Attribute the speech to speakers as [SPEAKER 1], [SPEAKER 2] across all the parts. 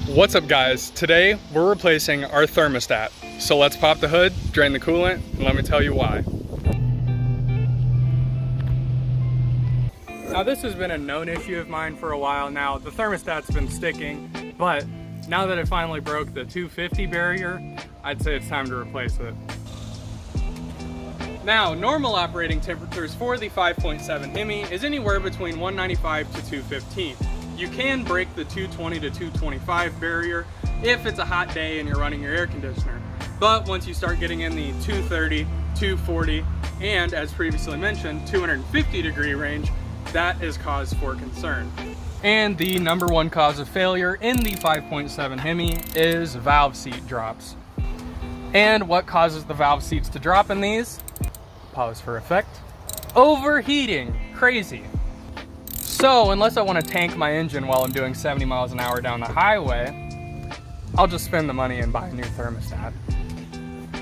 [SPEAKER 1] What's up guys? Today we're replacing our thermostat. So let's pop the hood, drain the coolant, and let me tell you why. Now this has been a known issue of mine for a while now. The thermostat's been sticking, but now that it finally broke the 250 barrier, I'd say it's time to replace it. Now, normal operating temperatures for the 5.7 Hemi is anywhere between 195 to 215. You can break the 220 to 225 barrier if it's a hot day and you're running your air conditioner. But once you start getting in the 230, 240, and as previously mentioned, 250 degree range, that is cause for concern. And the number one cause of failure in the 5.7 Hemi is valve seat drops. And what causes the valve seats to drop in these? Pause for effect. Overheating. Crazy. So unless I want to tank my engine while I'm doing 70 miles an hour down the highway, I'll just spend the money and buy a new thermostat.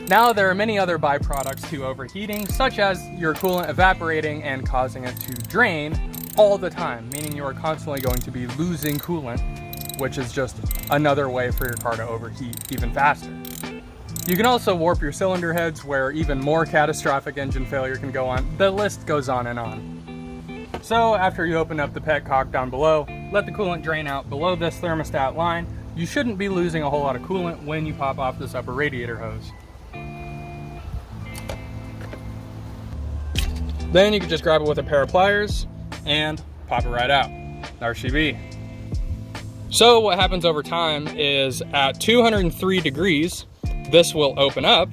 [SPEAKER 1] Now there are many other byproducts to overheating, such as your coolant evaporating and causing it to drain all the time, meaning you are constantly going to be losing coolant, which is just another way for your car to overheat even faster. You can also warp your cylinder heads where even more catastrophic engine failure can go on. The list goes on and on. So after you open up the petcock down below, let the coolant drain out below this thermostat line. You shouldn't be losing a whole lot of coolant when you pop off this upper radiator hose. Then you can just grab it with a pair of pliers and pop it right out. There she be. So what happens over time is at 203 degrees, this will open up,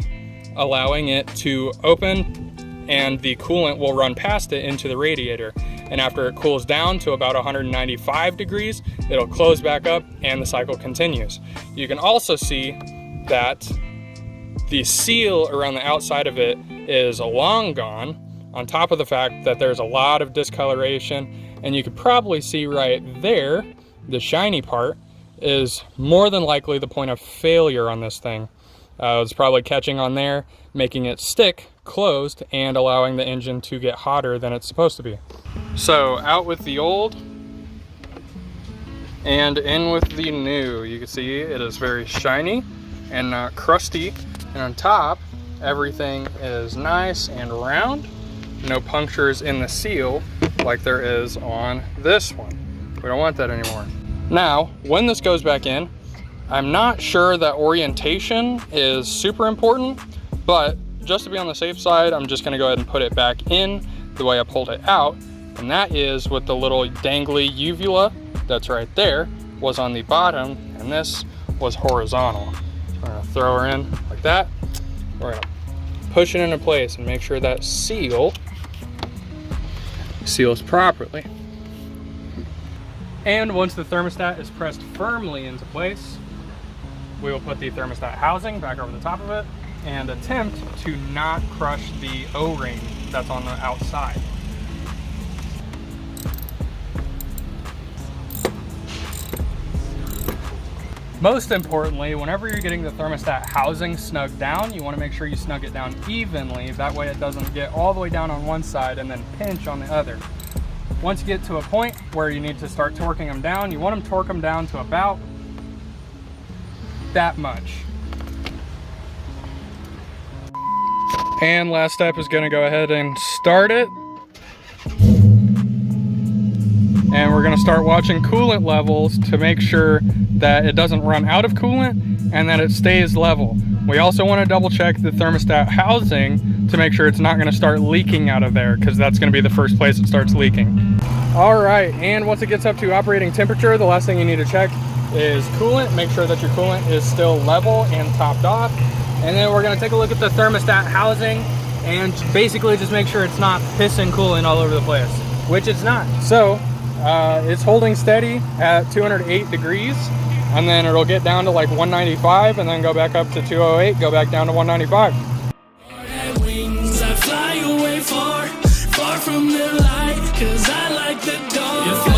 [SPEAKER 1] allowing it to open, and the coolant will run past it into the radiator. And after it cools down to about 195 degrees, it'll close back up and the cycle continues. You can also see that the seal around the outside of it is long gone, on top of the fact that there's a lot of discoloration, and you could probably see right there, the shiny part is more than likely the point of failure on this thing. It's probably catching on there, making it stick closed and allowing the engine to get hotter than it's supposed to be. So out with the old and in with the new. You can see it is very shiny and not crusty, and on top everything is nice and round. No punctures in the seal like there is on this one. We don't want that anymore. Now, when this goes back in, I'm not sure that orientation is super important, but just to be on the safe side, I'm just gonna go ahead and put it back in the way I pulled it out. And that is with the little dangly uvula that's right there was on the bottom, and this was horizontal. So we're gonna throw her in like that. We're gonna push it into place and make sure that seals properly. And once the thermostat is pressed firmly into place, we will put the thermostat housing back over the top of it and attempt to not crush the O-ring that's on the outside. Most importantly, whenever you're getting the thermostat housing snugged down, you want to make sure you snug it down evenly. That way it doesn't get all the way down on one side and then pinch on the other. Once you get to a point where you need to start torquing them down, you want to torque them down to about that much. And last step is going to go ahead and start it. And we're going to start watching coolant levels to make sure that it doesn't run out of coolant and that it stays level. We also want to double check the thermostat housing to make sure it's not going to start leaking out of there, because that's going to be the first place it starts leaking. All right, and once it gets up to operating temperature, the last thing you need to check is coolant. Make sure that your coolant is still level and topped off. And then we're going to take a look at the thermostat housing and basically just make sure it's not pissing coolant all over the place, which it's not. So it's holding steady at 208 degrees, and then it'll get down to like 195 and then go back up to 208, go back down to 195.
[SPEAKER 2] Wings, I fly away far, far from the light, 'cause I like the dark.